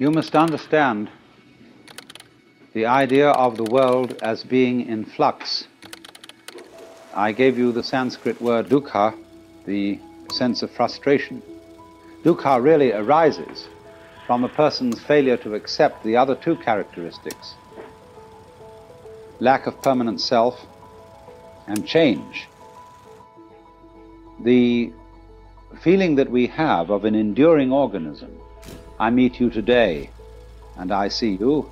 You must understand the idea of the world as being in flux. I gave you the Sanskrit word dukkha, the sense of frustration. Dukkha really arises from a person's failure to accept the other two characteristics: lack of permanent self and change. The feeling that we have of an enduring organism, I meet you today and I see you,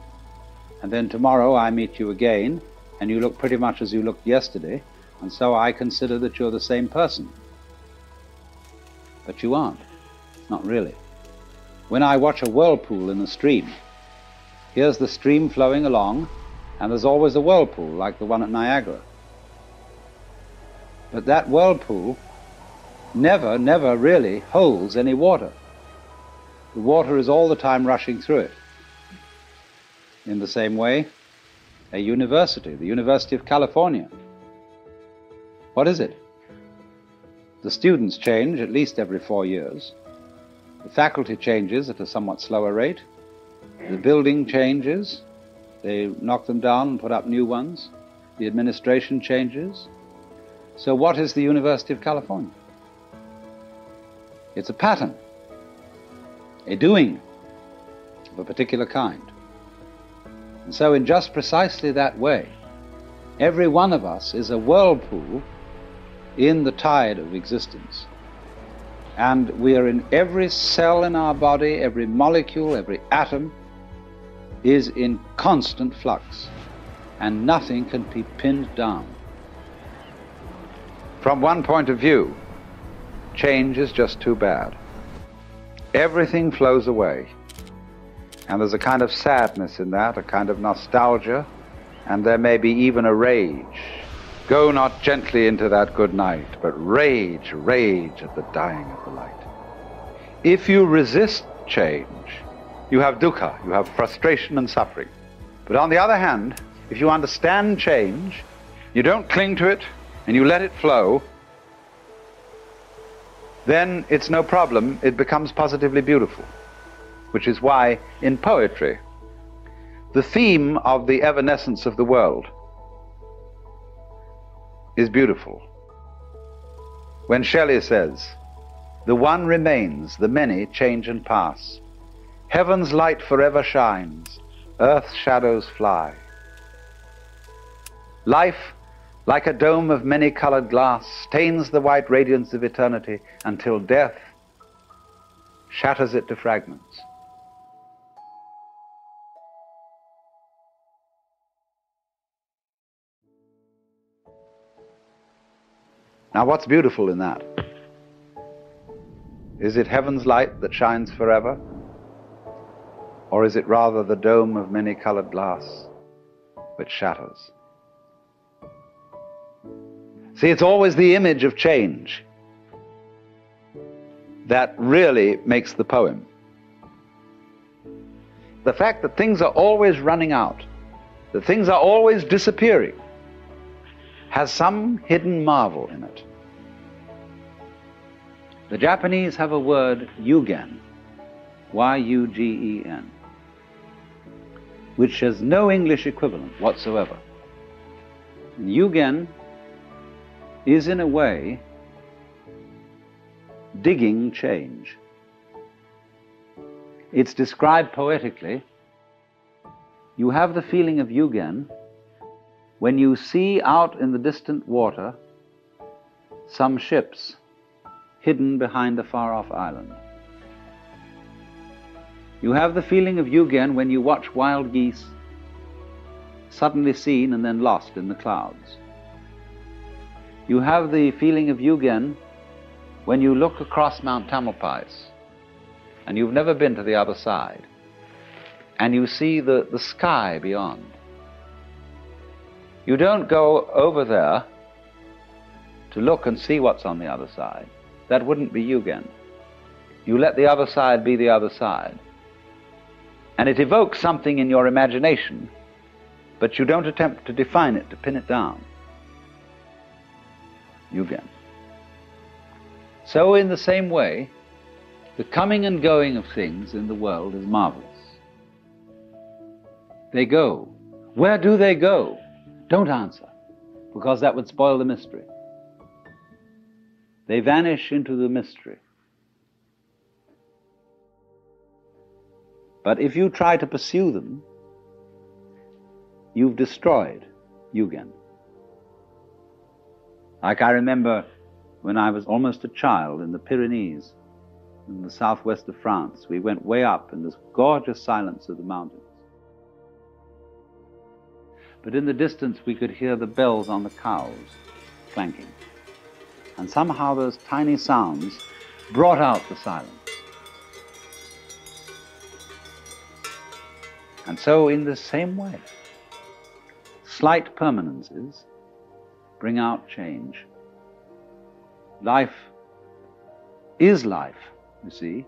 and then tomorrow I meet you again and you look pretty much as you looked yesterday, and so I consider that you're the same person. But you aren't, not really. When I watch a whirlpool in a stream, here's the stream flowing along, and there's always a whirlpool like the one at Niagara. But that whirlpool never really holds any water. The water is all the time rushing through it. In the same way, a university, the University of California, what is it? The students change at least every 4 years. The faculty changes at a somewhat slower rate. The building changes. They knock them down and put up new ones. The administration changes. So what is the University of California? It's a pattern, a doing of a particular kind. And so in just precisely that way, every one of us is a whirlpool in the tide of existence. And we are in every cell in our body, every molecule, every atom is in constant flux, and nothing can be pinned down. From one point of view, change is just too bad. Everything flows away, and there's a kind of sadness in that, a kind of nostalgia, and there may be even a rage. Go not gently into that good night, but rage, rage at the dying of the light. If you resist change, you have dukkha, you have frustration and suffering. But on the other hand, if you understand change, you don't cling to it, and you let it flow, then it's no problem, it becomes positively beautiful. Which is why, in poetry, the theme of the evanescence of the world is beautiful. When Shelley says, "The one remains, the many change and pass. Heaven's light forever shines, earth's shadows fly. Life, like a dome of many-colored glass, stains the white radiance of eternity until death shatters it to fragments." Now, what's beautiful in that? Is it heaven's light that shines forever? Or is it rather the dome of many-colored glass which shatters? See, it's always the image of change that really makes the poem. The fact that things are always running out, that things are always disappearing, has some hidden marvel in it. The Japanese have a word, yugen, Y-U-G-E-N, which has no English equivalent whatsoever. And yugen is, in a way, digging change. It's described poetically. You have the feeling of yugen when you see out in the distant water some ships hidden behind a far-off island. You have the feeling of yugen when you watch wild geese suddenly seen and then lost in the clouds. You have the feeling of yugen when you look across Mount Tamalpais and you've never been to the other side, and you see the sky beyond. You don't go over there to look and see what's on the other side. That wouldn't be yugen. You let the other side be the other side. And it evokes something in your imagination, but you don't attempt to define it, to pin it down. Yugen. So in the same way, the coming and going of things in the world is marvelous. They go. Where do they go? Don't answer, because that would spoil the mystery. They vanish into the mystery. But if you try to pursue them, you've destroyed Yugen. Like I remember when I was almost a child in the Pyrenees, in the southwest of France, we went way up in this gorgeous silence of the mountains. But in the distance we could hear the bells on the cows clanking. And somehow those tiny sounds brought out the silence. And so in the same way, slight permanences bring out change. Life is life, you see,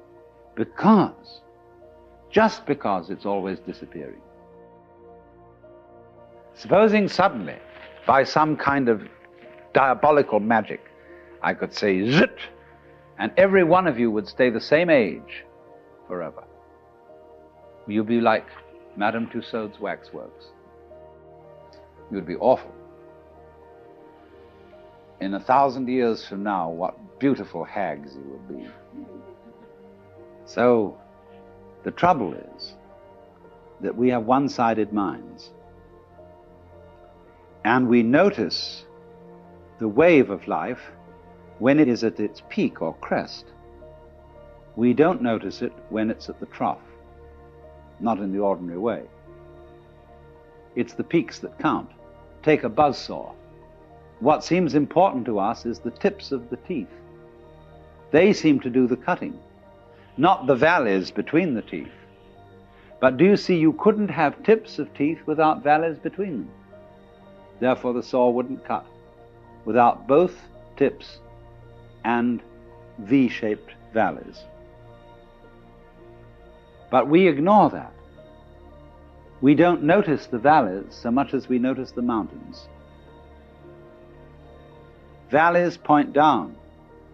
just because it's always disappearing. Supposing suddenly, by some kind of diabolical magic, I could say zit, and every one of you would stay the same age forever. You'd be like Madame Tussauds waxworks. You'd be awful. In 1,000 years from now, what beautiful hags you would be. So, the trouble is that we have one-sided minds. And we notice the wave of life when it is at its peak or crest. We don't notice it when it's at the trough, not in the ordinary way. It's the peaks that count. Take a buzzsaw. What seems important to us is the tips of the teeth. They seem to do the cutting, not the valleys between the teeth. But do you see, you couldn't have tips of teeth without valleys between them. Therefore the saw wouldn't cut without both tips and V-shaped valleys. But we ignore that. We don't notice the valleys so much as we notice the mountains. Valleys point down,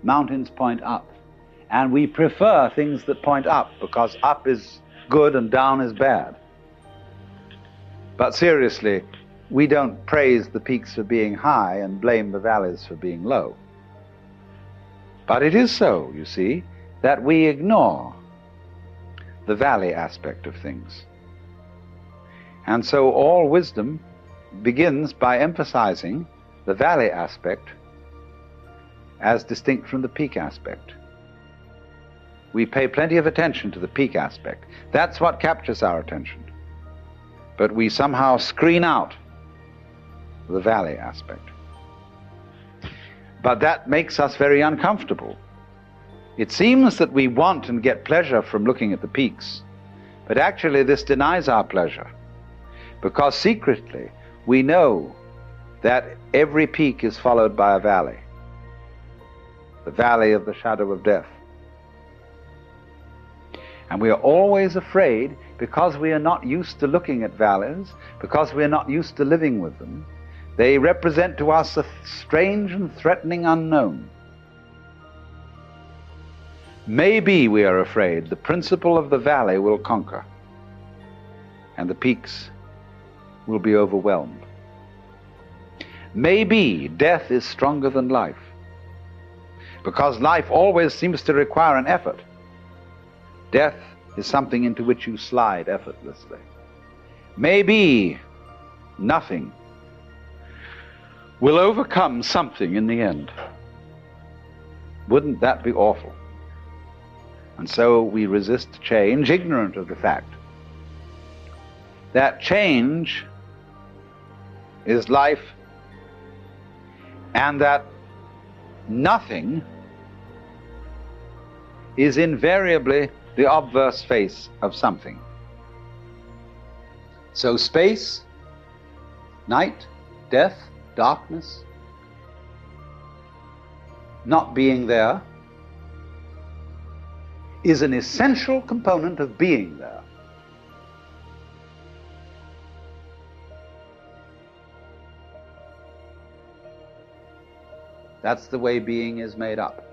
mountains point up. And we prefer things that point up because up is good and down is bad. But seriously, we don't praise the peaks for being high and blame the valleys for being low. But it is so, you see, that we ignore the valley aspect of things. And so all wisdom begins by emphasizing the valley aspect as distinct from the peak aspect. We pay plenty of attention to the peak aspect. That's what captures our attention. But we somehow screen out the valley aspect. But that makes us very uncomfortable. It seems that we want and get pleasure from looking at the peaks, but actually this denies our pleasure, because secretly we know that every peak is followed by a valley, the valley of the shadow of death. And we are always afraid, because we are not used to looking at valleys, because we are not used to living with them. They represent to us a strange and threatening unknown. Maybe we are afraid the principle of the valley will conquer, and the peaks will be overwhelmed. Maybe death is stronger than life, because life always seems to require an effort. Death is something into which you slide effortlessly. Maybe nothing will overcome something in the end. Wouldn't that be awful? And so we resist change, ignorant of the fact that change is life, and that nothing is invariably the obverse face of something. So space, night, death, darkness, not being there, is an essential component of being there. That's the way being is made up.